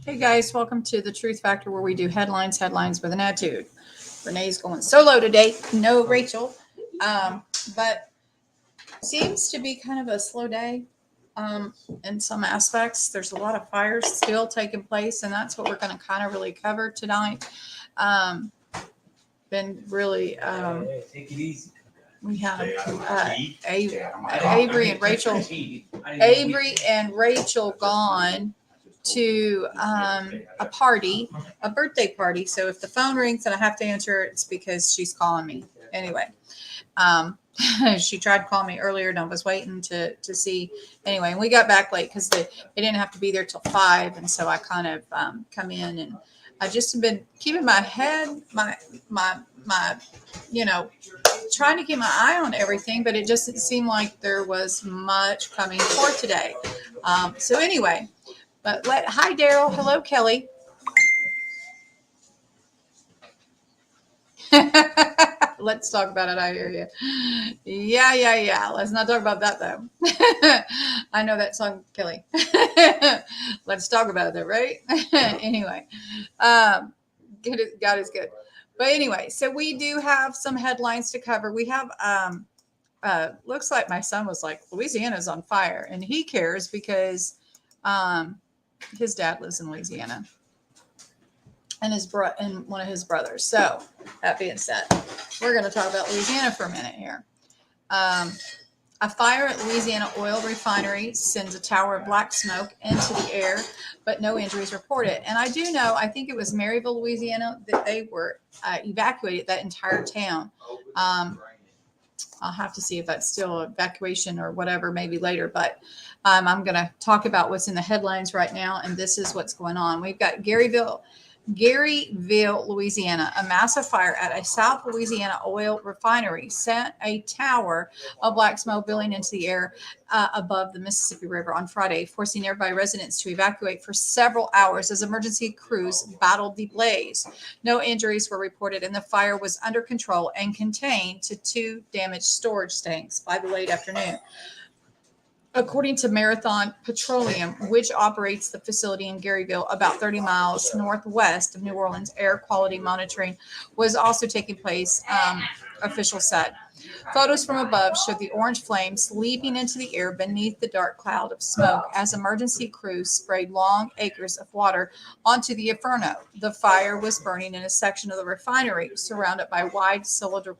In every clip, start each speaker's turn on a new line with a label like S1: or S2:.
S1: Hey guys, welcome to the Truth Factor where we do headlines with an attitude. Renee's going solo today. No Rachel. Um, but seems to be kind of a slow day in some aspects. There's a lot of fires still taking place, and that's what we're going to kind of really cover tonight. Um, been really,
S2: Take it easy.
S1: we have Avery and Rachel. Avery and Rachel gone to a party, a birthday party. So if the phone rings and I have to answer, it's because she's calling me. Anyway, um, she tried to call me earlier and I was waiting to see. Anyway, and we got back late because they didn't have to be there till 5. And so I kind of come in and I just have been keeping my head, my, trying to keep my eye on everything, but it just didn't seem like there was much coming for today. So anyway, hi Daryl, hello Kelly. Let's talk about it. I hear you. Yeah. Let's not talk about that though. I know that song, Kelly. Let's talk about it though, right? Anyway, God is good. But anyway, so we do have some headlines to cover. We have looks like my son was like, Louisiana's on fire, and he cares because his dad lives in Louisiana and and one of his brothers. So that being said, we're going to talk about Louisiana for a minute here. A fire at Louisiana oil refinery sends a tower of black smoke into the air, but no injuries reported. And I do know, I think it was Maryville, Louisiana, that they were evacuated, that entire town. I'll have to see if that's still evacuation or whatever, maybe later. But I'm going to talk about what's in the headlines right now, and this is what's going on. We've got Garyville, Louisiana. A massive fire at a South Louisiana oil refinery sent a tower of black smoke billowing into the air above the Mississippi River on Friday, forcing nearby residents to evacuate for several hours as emergency crews battled the blaze. No injuries were reported, and the fire was under control and contained to 2 damaged storage tanks by the late afternoon. According to Marathon Petroleum, which operates the facility in Garyville, about 30 miles northwest of New Orleans, air quality monitoring was also taking place, officials said. Photos from above showed the orange flames leaping into the air beneath the dark cloud of smoke as emergency crews sprayed long acres of water onto the inferno. The fire was burning in a section of the refinery surrounded by wide cylindrical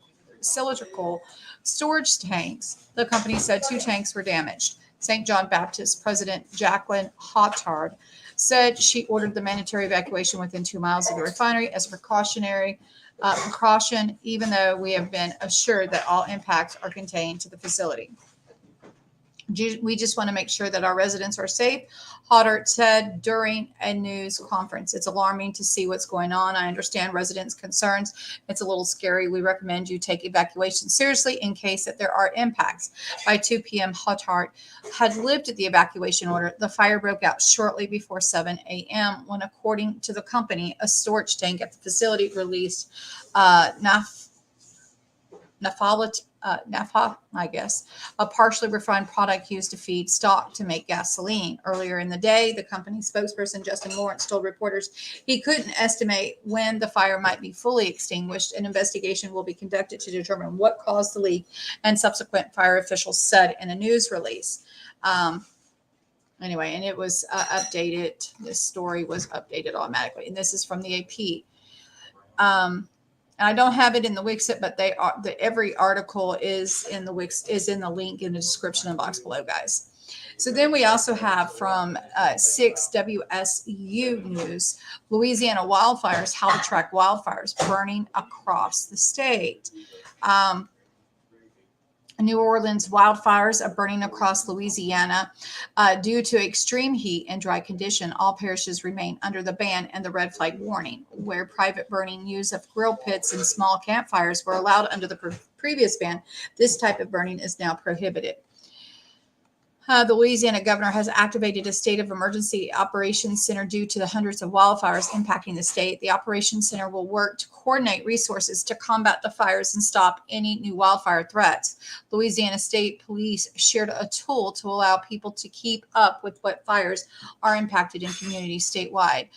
S1: storage tanks. The company said 2 tanks were damaged. St. John Baptist President Jacqueline Hotard said she ordered the mandatory evacuation within 2 miles of the refinery as a precaution, even though we have been assured that all impacts are contained to the facility. We just want to make sure that our residents are safe, Hoddart said during a news conference. It's alarming to see what's going on. I understand residents' concerns. It's a little scary. We recommend you take evacuation seriously in case that there are impacts. By 2 p.m., Hoddart had lifted the evacuation order. The fire broke out shortly before 7 a.m. when, according to the company, a storage tank at the facility released naphtha, I guess, a partially refined product used to feed stock to make gasoline. Earlier in the day, the company's spokesperson, Justin Lawrence, told reporters he couldn't estimate when the fire might be fully extinguished. An investigation will be conducted to determine what caused the leak, and subsequent fire officials said in a news release. Anyway, and it was updated. This story was updated automatically, and this is from the AP. And I don't have it in the Wixit, but every article is in the link in the description box below, guys. So then we also have from 6 WSU News, Louisiana wildfires, how to track wildfires burning across the state. New Orleans wildfires are burning across Louisiana due to extreme heat and dry condition. All parishes remain under the ban and the red flag warning. Where private burning use of grill pits and small campfires were allowed under the previous ban, this type of burning is now prohibited. The Louisiana governor has activated a state of emergency operations center due to the hundreds of wildfires impacting the state. The operations center will work to coordinate resources to combat the fires and stop any new wildfire threats. Louisiana State Police shared a tool to allow people to keep up with what fires are impacted in communities statewide.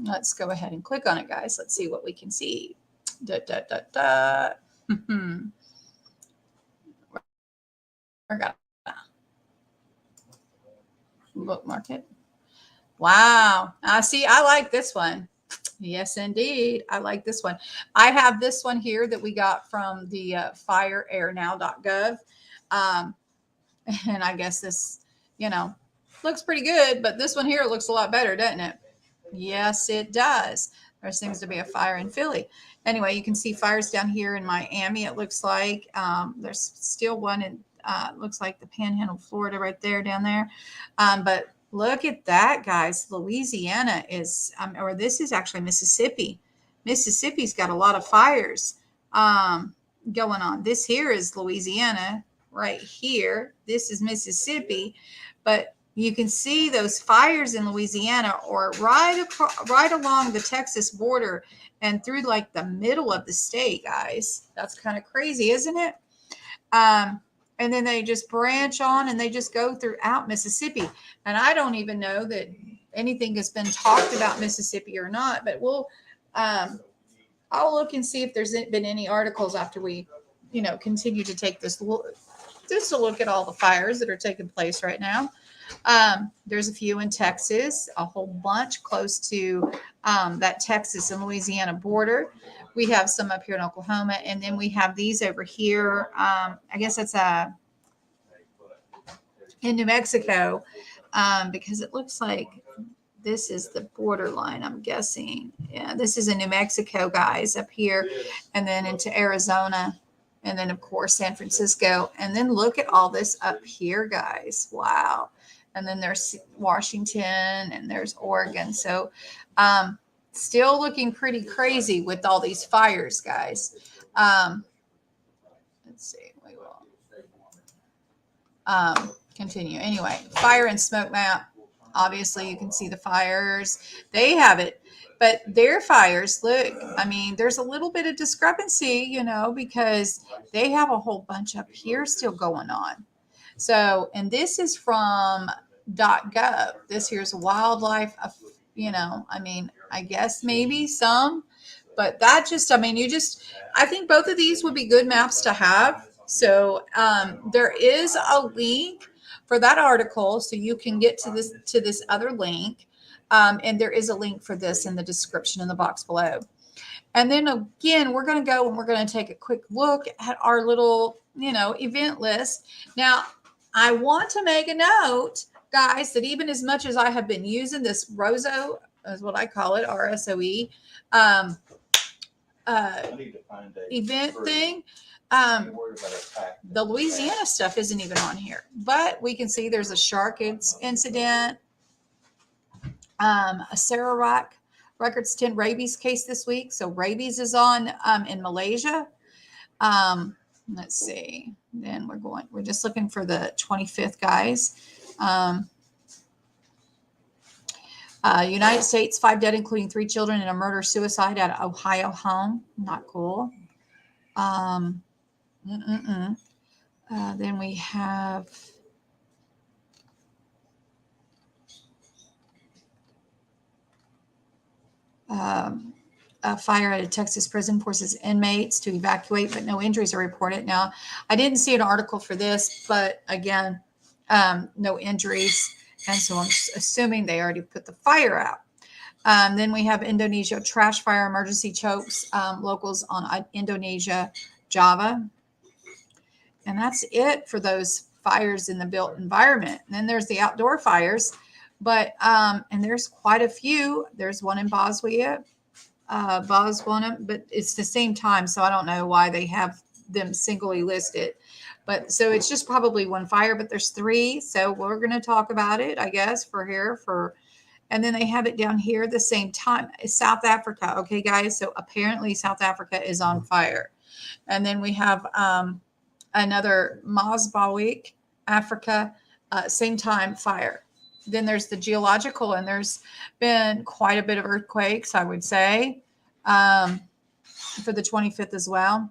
S1: Let's go ahead and click on it, guys. Let's see what we can see. Da, da, da, da. I got bookmark it. Wow. See, I like this one. Yes, indeed. I like this one. I have this one here that we got from the fireairnow.gov. And I guess this, looks pretty good, but this one here looks a lot better, doesn't it? Yes, it does. There seems to be a fire in Philly. Anyway, you can see fires down here in Miami, it looks like. There's still one in, looks like the Panhandle, Florida right there, down there. But look at that, guys. Louisiana is, or this is actually Mississippi. Mississippi's got a lot of fires going on. This here is Louisiana right here. This is Mississippi. But you can see those fires in Louisiana or right along the Texas border and through like the middle of the state, guys. That's kind of crazy, isn't it? And then they just branch on and they just go throughout Mississippi. And I don't even know that anything has been talked about Mississippi or not, but I'll look and see if there's been any articles after we, continue to take this just to look at all the fires that are taking place right now. There's a few in Texas, a whole bunch close to that Texas and Louisiana border. We have some up here in Oklahoma, and then we have these over here. I guess that's in New Mexico, because it looks like this is the borderline, I'm guessing. Yeah, this is in New Mexico, guys, up here, and then into Arizona, and then, of course, San Francisco. And then look at all this up here, guys. Wow. And then there's Washington, and there's Oregon. So still looking pretty crazy with all these fires, guys. Let's see. We will continue. Anyway, fire and smoke map. Obviously, you can see the fires. They have it. But their fires, look, there's a little bit of discrepancy, because they have a whole bunch up here still going on. So, and this is from .gov. This here's wildlife, I guess maybe some, but that just, I think both of these would be good maps to have. So there is a link for that article, so you can get to this other link. And there is a link for this in the description in the box below. And then again, we're going to go and we're going to take a quick look at our little, event list. Now, I want to make a note, guys, that even as much as I have been using this ROSO, is what I call it, RSOE, event thing, the Louisiana stuff isn't even on here. But we can see there's a shark incident, a Sarah Rock Records 10 rabies case this week. So rabies is on in Malaysia. Let's see. Then we're just looking for the 25th, guys. United States, 5 dead, including 3 children in a murder-suicide at an Ohio home. Not cool. Then we have a fire at a Texas prison forces inmates to evacuate, but no injuries are reported. Now, I didn't see an article for this, but again, no injuries. And so I'm assuming they already put the fire out. Then we have Indonesia trash fire emergency chokes locals on Indonesia, Java. And that's it for those fires in the built environment. And then there's the outdoor fires, but and there's quite a few. There's one in Botswana, but it's the same time, so I don't know why they have them singly listed. But so it's just probably one fire, but there's 3. So we're going to talk about it, I guess, and then they have it down here at the same time. South Africa. Okay, guys. So apparently South Africa is on fire. And then we have another Mozambique, Africa, same time, fire. Then there's the geological, and there's been quite a bit of earthquakes, I would say, for the 25th as well.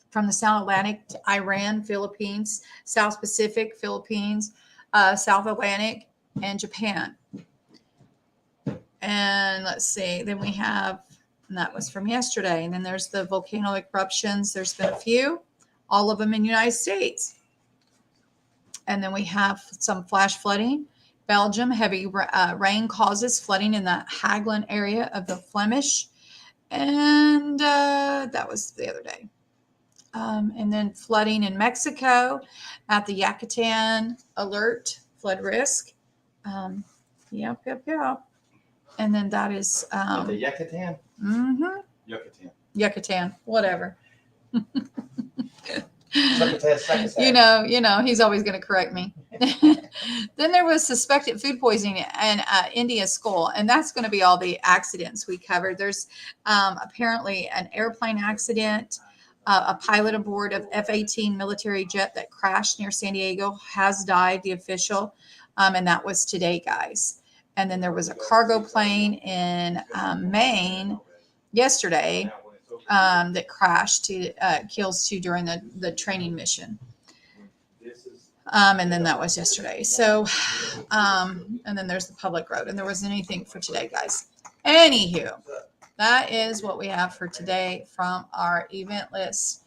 S1: From the South Atlantic to Iran, Philippines, South Pacific, Philippines, South Atlantic, and Japan. And let's see, then we have, and that was from yesterday. And then there's the volcanic eruptions. There's been a few, all of them in the United States. And then we have some flash flooding. Belgium, heavy rain causes flooding in the Hageland area of the Flemish. And that was the other day. And then flooding in Mexico at the Yucatan alert, flood risk. Yep. And then that is
S2: the Yucatan.
S1: Yucatan, whatever.
S2: You
S1: know, he's always going to correct me. Then there was suspected food poisoning in India school, and that's going to be all the accidents we covered. There's apparently an airplane accident. A pilot aboard of F-18 military jet that crashed near San Diego has died, the official, and that was today, guys. And then there was a cargo plane in Maine yesterday that crashed, kills 2 during the training mission. And then that was yesterday. So, and then there's the public road, and there wasn't anything for today, guys. Anywho, that is what we have for today from our event list.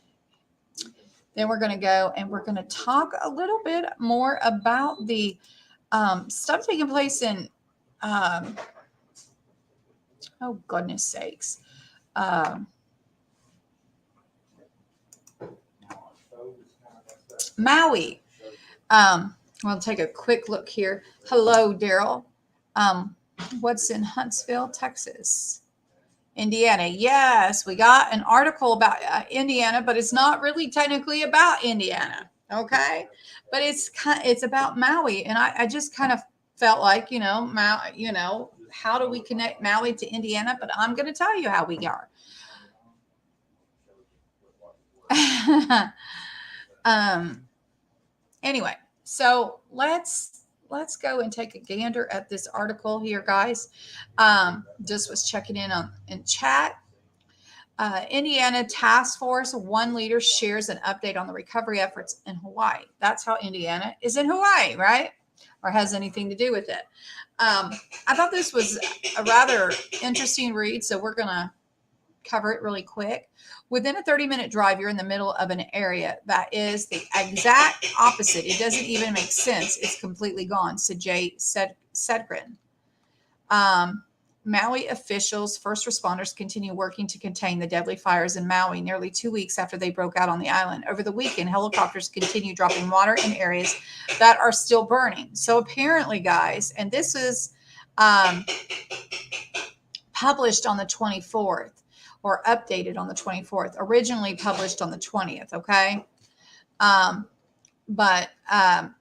S1: Then we're going to go and we're going to talk a little bit more about the stuff taking place in, oh, goodness sakes. Maui. We'll take a quick look here. Hello, Daryl. What's in Huntsville, Texas? Indiana. Yes, we got an article about Indiana, but it's not really technically about Indiana. Okay. But it's about Maui. And I just kind of felt like, Maui, how do we connect Maui to Indiana? But I'm going to tell you how we are. Anyway, so let's go and take a gander at this article here, guys. Just was checking in chat. Indiana Task Force, one leader shares an update on the recovery efforts in Hawaii. That's how Indiana is in Hawaii, right? Or has anything to do with it. I thought this was a rather interesting read, so we're going to cover it really quick. Within a 30-minute drive, you're in the middle of an area that is the exact opposite. It doesn't even make sense. It's completely gone, said Jay Sedgren. Maui officials, first responders continue working to contain the deadly fires in Maui nearly 2 weeks after they broke out on the island. Over the weekend, helicopters continue dropping water in areas that are still burning. So apparently, guys, and this is published on the 24th. Or updated on the 24th, originally published on the 20th, okay?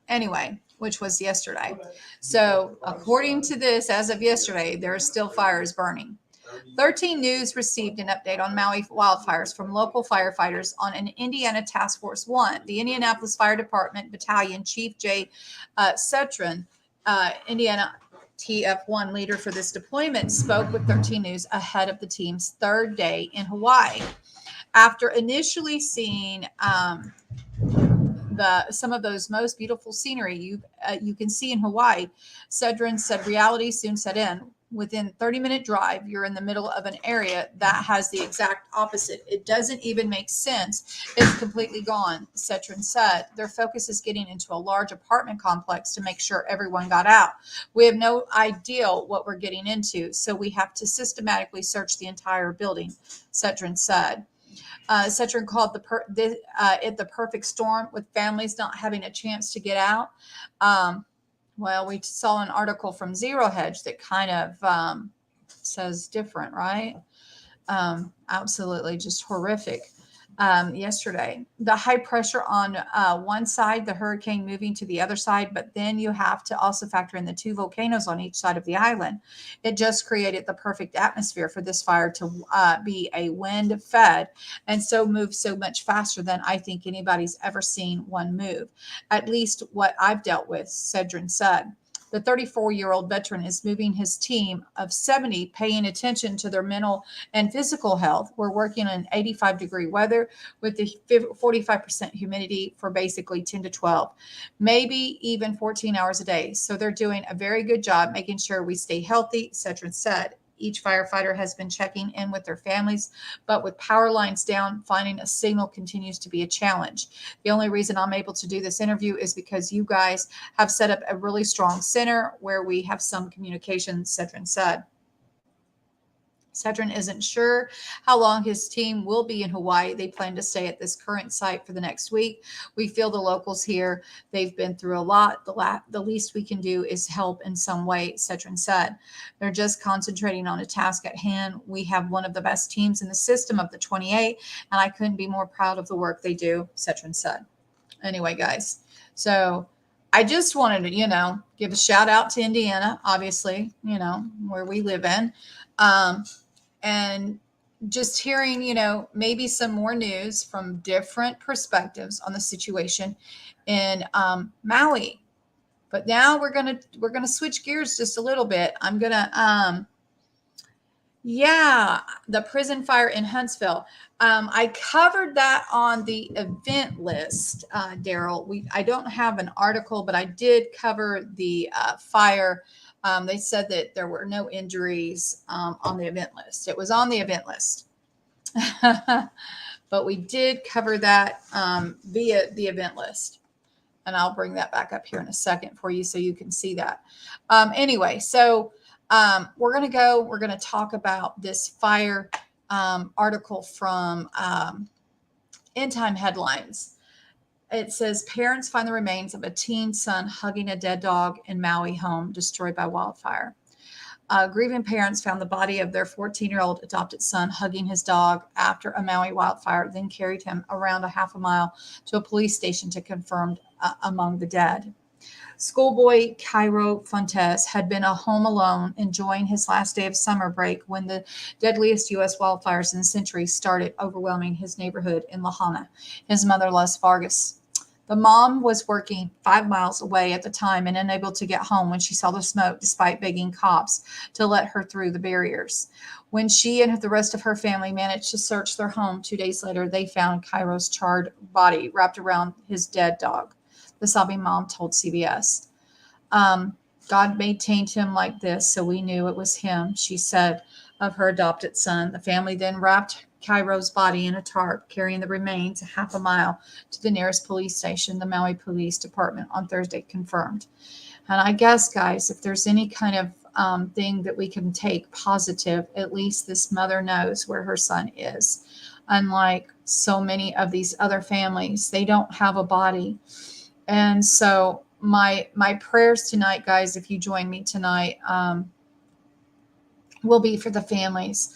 S1: Anyway, which was yesterday. So according to this, as of yesterday, there are still fires burning. 13 News received an update on Maui wildfires from local firefighters on an Indiana Task Force 1. The Indianapolis Fire Department Battalion Chief Jay Sedgren, Indiana TF1 leader for this deployment, spoke with 13 News ahead of the team's third day in Hawaii. After initially seeing some of those most beautiful scenery you can see in Hawaii, Sedgren said reality soon set in. Within 30-minute drive, you're in the middle of an area that has the exact opposite. It doesn't even make sense. It's completely gone, Sedgren said. Their focus is getting into a large apartment complex to make sure everyone got out. We have no idea what we're getting into, so we have to systematically search the entire building, Sedgren said. Sedgren called it the perfect storm, with families not having a chance to get out. Well, we saw an article from Zero Hedge that kind of says different, right? Absolutely just horrific. yesterday. The high pressure on one side, the hurricane moving to the other side, but then you have to also factor in the two volcanoes on each side of the island. It just created the perfect atmosphere for this fire to be a wind fed and so move so much faster than I think anybody's ever seen one move. At least what I've dealt with, Cedrin said. The 34-year-old veteran is moving his team of 70, paying attention to their mental and physical health. We're working in 85-degree weather with the 45% humidity for basically 10 to 12, maybe even 14 hours a day. So they're doing a very good job making sure we stay healthy, Cetrin said. Each firefighter has been checking in with their families, but with power lines down, finding a signal continues to be a challenge. The only reason I'm able to do this interview is because you guys have set up a really strong center where we have some communication, Cedrin said. Cedrin isn't sure how long his team will be in Hawaii. They plan to stay at this current site for the next week. We feel the locals here, they've been through a lot. The least we can do is help in some way, Cedrin said. They're just concentrating on a task at hand. We have one of the best teams in the system of the 28, and I couldn't be more proud of the work they do, Cedrin said. Anyway, guys, so I just wanted to, give a shout out to Indiana, obviously, where we live in. And just hearing, maybe some more news from different perspectives on the situation in Maui. But now we're gonna switch gears just a little bit. I'm gonna the prison fire in Huntsville. I covered that on the event list, Daryl. I don't have an article, but I did cover the fire. They said that there were no injuries on the event list. It was on the event list. But we did cover that via the event list. And I'll bring that back up here in a second for you so you can see that. Anyway, so we're going to talk about this fire article from End Time Headlines. It says parents find the remains of a teen son hugging a dead dog in Maui home destroyed by wildfire. Grieving parents found the body of their 14-year-old adopted son hugging his dog after a Maui wildfire, then carried him around a half a mile to a police station to confirm among the dead. Schoolboy Cairo Fontes had been home alone, enjoying his last day of summer break when the deadliest U.S. wildfires in a century started overwhelming his neighborhood in Lahana. His mother, Les Vargas. The mom was working 5 miles away at the time and unable to get home when she saw the smoke, despite begging cops to let her through the barriers. When she and the rest of her family managed to search their home 2 days later, they found Cairo's charred body wrapped around his dead dog. The sobbing mom told CBS. God maintained him like this, so we knew it was him, she said of her adopted son. The family then wrapped Cairo's body in a tarp, carrying the remains a half a mile to the nearest police station, the Maui Police Department on Thursday confirmed. And I guess, guys, if there's any kind of thing that we can take positive, at least this mother knows where her son is. Unlike so many of these other families, they don't have a body. And so my prayers tonight, guys, if you join me tonight, will be for the families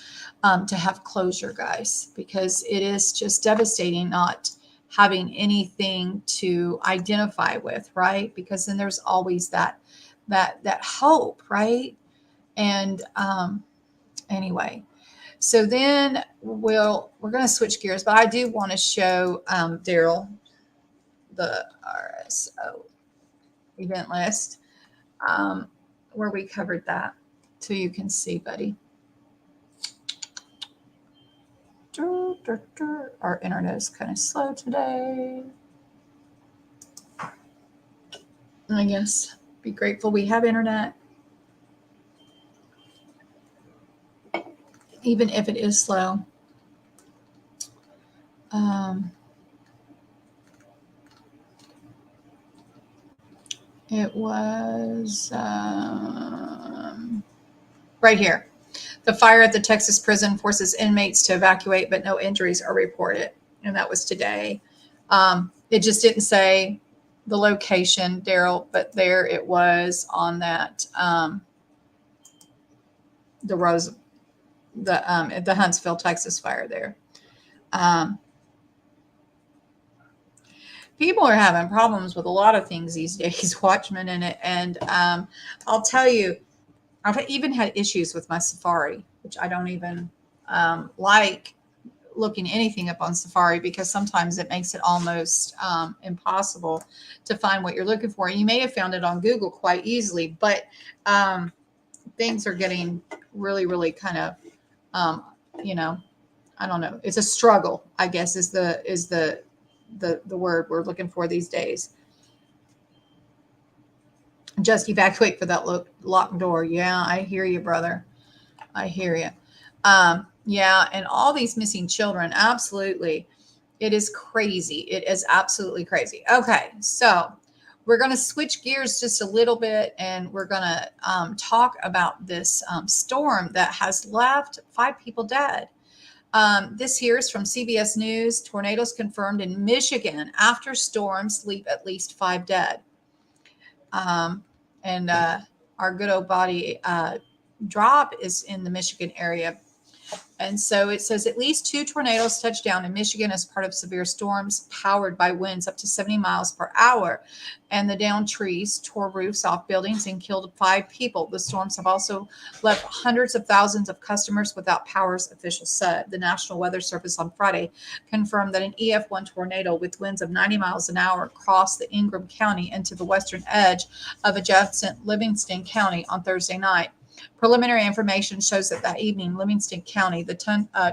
S1: to have closure, guys, because it is just devastating not having anything to identify with, right? Because then there's always that hope, right? And anyway, so then we're going to switch gears, but I do want to show Daryl the RSO event list where we covered that, so you can see, buddy. Our internet is kind of slow today. I guess be grateful we have internet, even if it is slow. It was right here. The fire at the Texas prison forces inmates to evacuate, but no injuries are reported. And that was today. It just didn't say the location, Daryl, but there it was on that, the Huntsville, Texas fire there. people are having problems with a lot of things these days, Watchmen in it. And I'll tell you, I've even had issues with my Safari, which I don't even like looking anything up on Safari because sometimes it makes it almost impossible to find what you're looking for. And you may have found it on Google quite easily, but things are getting really, really kind of, you know, I don't know. It's a struggle, I guess, is the word we're looking for these days. Just evacuate for that locked door. Yeah, I hear you, brother. I hear you. Yeah, and all these missing children. Absolutely. It is crazy. It is absolutely crazy. Okay, so we're going to switch gears just a little bit and we're going to talk about this storm that has left 5 people dead. This here is from CBS News. Tornadoes confirmed in Michigan after storms leave at least 5 dead. And our good old body drop is in the Michigan area. And so it says at least 2 tornadoes touched down in Michigan as part of severe storms powered by winds up to 70 miles per hour. And the downed trees tore roofs off buildings and killed 5 people. The storms have also left hundreds of thousands of customers without power, officials said. The National Weather Service on Friday confirmed that an EF1 tornado with winds of 90 miles an hour crossed the Ingham County into the western edge of adjacent Livingston County on Thursday night. Preliminary information shows that evening, Livingston County, the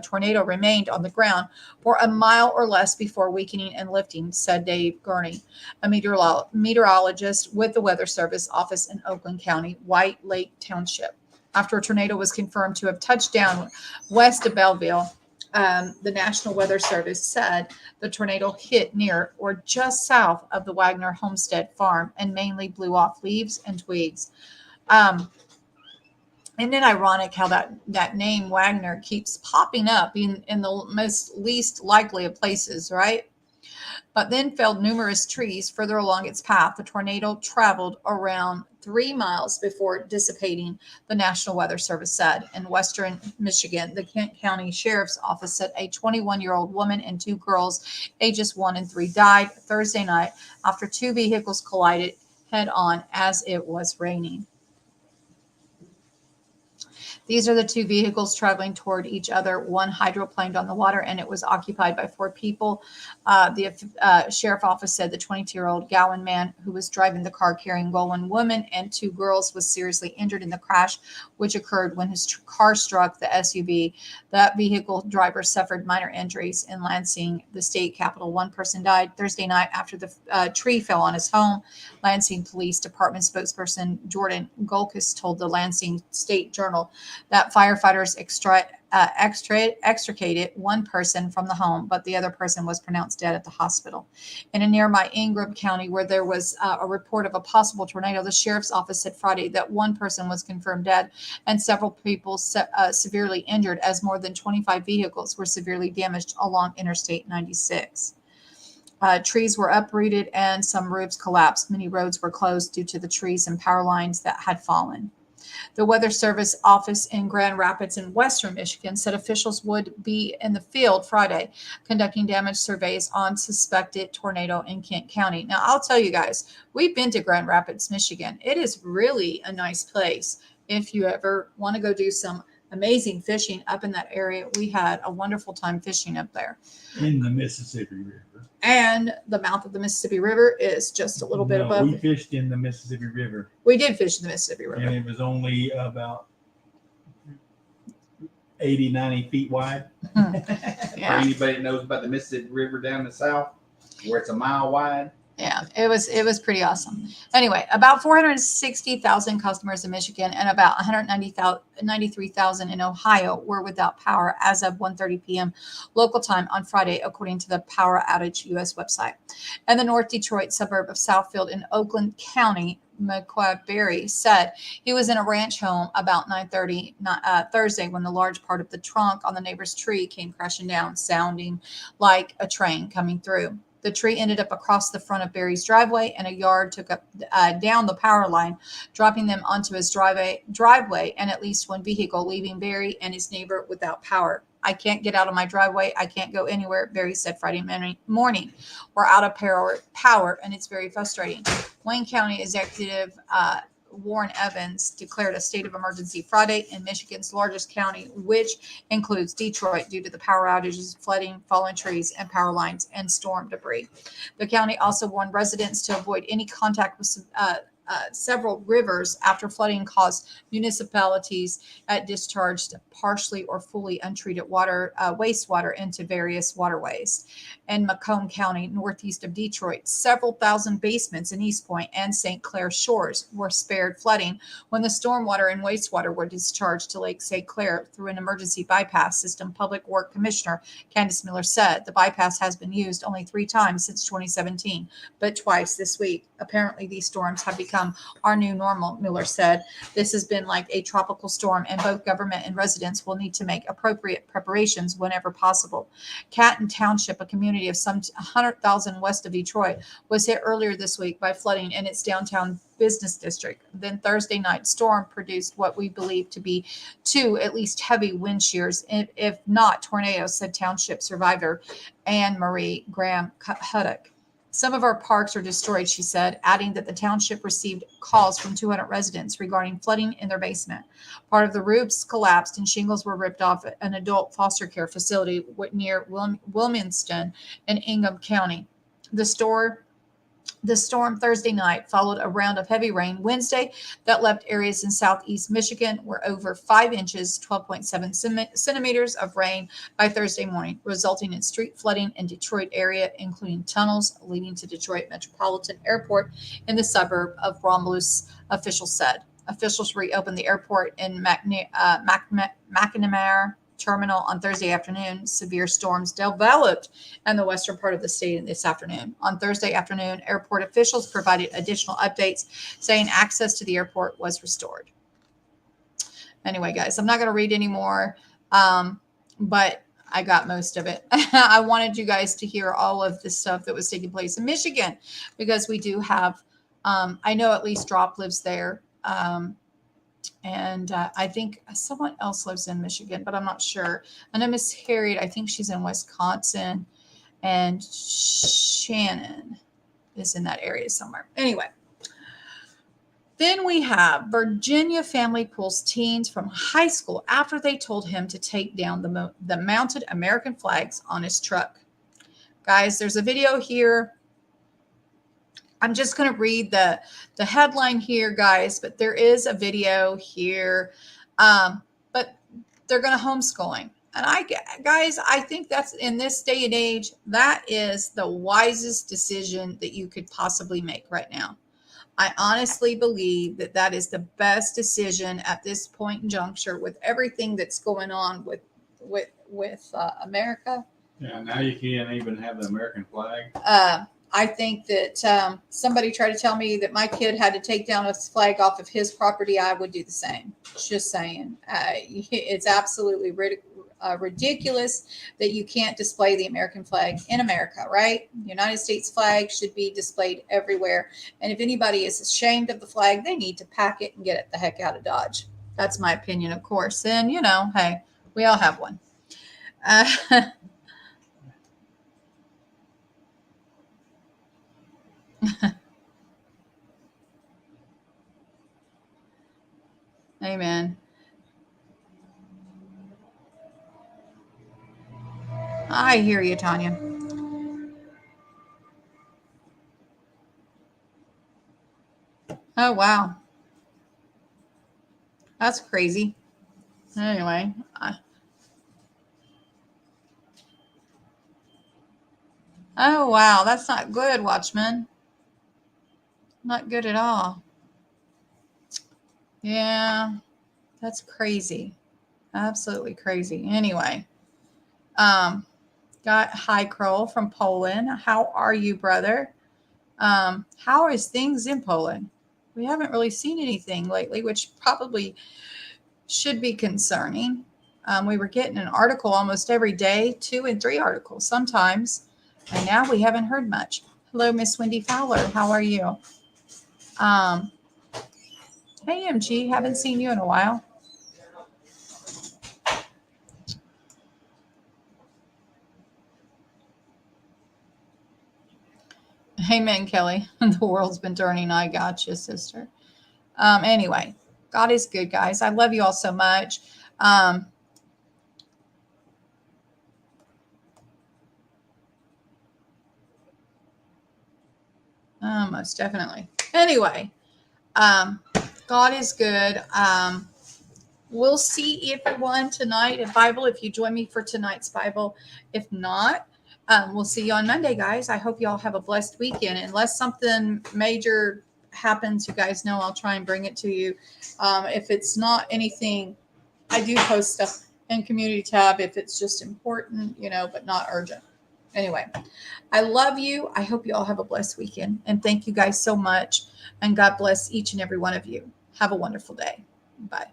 S1: tornado remained on the ground for a mile or less before weakening and lifting, said Dave Gurney, a meteorologist with the Weather Service office in Oakland County, White Lake Township. After a tornado was confirmed to have touched down west of Belleville, the National Weather Service said the tornado hit near or just south of the Wagner Homestead farm and mainly blew off leaves and twigs. Isn't it ironic how that name Wagner keeps popping up in the most least likely of places, right? But then felled numerous trees further along its path. The tornado traveled around 3 miles before dissipating, the National Weather Service said. In western Michigan, the Kent County Sheriff's Office said a 21-year-old woman and 2 girls, ages 1 and 3, died Thursday night after 2 vehicles collided head-on as it was raining. These are the 2 vehicles traveling toward each other. One hydroplaned on the water, and it was occupied by 4 people. The sheriff office said the 22-year-old Gowan man who was driving the car carrying one woman and 2 girls was seriously injured in the crash, which occurred when his car struck the SUV. That vehicle driver suffered minor injuries in Lansing, the state capital. 1 person died Thursday night after the tree fell on his home. Lansing Police Department spokesperson Jordan Golkus told the Lansing State Journal that firefighters extricated 1 person from the home, but the other person was pronounced dead at the hospital. In a nearby Ingham County, where there was a report of a possible tornado, the sheriff's office said Friday that 1 person was confirmed dead and several people severely injured, as more than 25 vehicles were severely damaged along Interstate 96. Trees were uprooted and some roofs collapsed. Many roads were closed due to the trees and power lines that had fallen. The Weather Service office in Grand Rapids in western Michigan said officials would be in the field Friday conducting damage surveys on suspected tornado in Kent County. Now, I'll tell you guys, we've been to Grand Rapids, Michigan. It is really a nice place. If you ever want to go do some amazing fishing up in that area, we had a wonderful time fishing up there.
S3: In the Mississippi River.
S1: And the mouth of the Mississippi River is just a little bit above.
S3: We fished in the Mississippi River.
S1: We did fish in the Mississippi River.
S3: And it was only about 80, 90 feet wide.
S1: Yeah.
S2: For anybody that knows about the Mississippi River down in the south, where it's a mile wide.
S1: Yeah, it was pretty awesome. Anyway, about 460,000 customers in Michigan and about 193,000 in Ohio were without power as of 1:30 p.m. local time on Friday, according to the Power Outage US website. And the North Detroit suburb of Southfield in Oakland County, McQuarrie said he was in a ranch home about 9:30 Thursday when the large part of the trunk on the neighbor's tree came crashing down, sounding like a train coming through. The tree ended up across the front of Barry's driveway, and a yard took up down the power line, dropping them onto his driveway, and at least 1 vehicle, leaving Barry and his neighbor without power. I can't get out of my driveway. I can't go anywhere. Barry said Friday morning. We're out of power, and it's very frustrating. Wayne County Executive Warren Evans declared a state of emergency Friday in Michigan's largest county, which includes Detroit, due to the power outages, flooding, fallen trees, and power lines and storm debris. The county also warned residents to avoid any contact with several rivers after flooding caused municipalities discharged partially or fully untreated wastewater into various waterways. In Macomb County, northeast of Detroit, several thousand basements in East Point and St. Clair shores were spared flooding when the stormwater and wastewater were discharged to Lake St. Clair through an emergency bypass system. Public Work Commissioner Candace Miller said the bypass has been used only 3 times since 2017, but twice this week. Apparently, these storms have become our new normal, Miller said. This has been like a tropical storm, and both government and residents will need to make appropriate preparations whenever possible. Canton Township, a community of some 100,000 west of Detroit, was hit earlier this week by flooding in its downtown business district. Then Thursday night storm produced what we believe to be 2 at least heavy wind shears, if not tornadoes, said township survivor Anne Marie Graham Huddock. Some of our parks are destroyed, she said, adding that the township received calls from 200 residents regarding flooding in their basement. Part of the roofs collapsed and shingles were ripped off at an adult foster care facility near Wilmington in Ingham County. The storm Thursday night followed a round of heavy rain Wednesday that left areas in southeast Michigan where over 5 inches, 12.7 centimeters of rain by Thursday morning, resulting in street flooding in Detroit area, including tunnels leading to Detroit Metropolitan Airport in the suburb of Romulus, officials said. Officials reopened the airport in McNamara Terminal on Thursday afternoon. Severe storms developed in the western part of the state this afternoon. On Thursday afternoon, airport officials provided additional updates saying access to the airport was restored. Anyway, guys, I'm not going to read anymore, but I got most of it. I wanted you guys to hear all of the stuff that was taking place in Michigan, because we do have, I know at least Drop lives there. And I think someone else lives in Michigan, but I'm not sure. I know Miss Harriet, I think she's in Wisconsin, and Shannon is in that area somewhere. Anyway, then we have Virginia family pulls teens from high school after they told him to take down the mounted American flags on his truck. Guys, there's a video here. I'm just going to read the headline here, guys, but there is a video here. But they're going to homeschooling. And I think that's, in this day and age, that is the wisest decision that you could possibly make right now. I honestly believe that that is the best decision at this point in juncture with everything that's going on with America.
S2: Yeah, now you can't even have the American flag.
S1: I think that somebody tried to tell me that my kid had to take down a flag off of his property. I would do the same. Just saying. It's absolutely ridiculous that you can't display the American flag in America, right? The United States flag should be displayed everywhere. And if anybody is ashamed of the flag, they need to pack it and get it the heck out of Dodge. That's my opinion, of course. And, hey, we all have one. Amen. I hear you, Tanya. Oh, wow. That's crazy. Anyway. Oh, wow. That's not good, Watchman. Not good at all. Yeah, that's crazy. Absolutely crazy. Anyway, got Hi Kroll from Poland. How are you, brother? How is things in Poland? We haven't really seen anything lately, which probably should be concerning. We were getting an article almost every day, 2 and 3 articles sometimes, and now we haven't heard much. Hello, Miss Wendy Fowler. How are you? Hey, MG, haven't seen you in a while. Amen, Kelly. The world's been turning. I got you, sister. Anyway, God is good, guys. I love you all so much. Most definitely. Anyway, God is good. We'll see everyone tonight at Bible if you join me for tonight's Bible. If not, we'll see you on Monday, guys. I hope you all have a blessed weekend. Unless something major happens, you guys know I'll try and bring it to you. If it's not anything, I do post stuff in community tab if it's just important, but not urgent. Anyway, I love you. I hope you all have a blessed weekend. And thank you guys so much. And God bless each and every one of you. Have a wonderful day. Bye.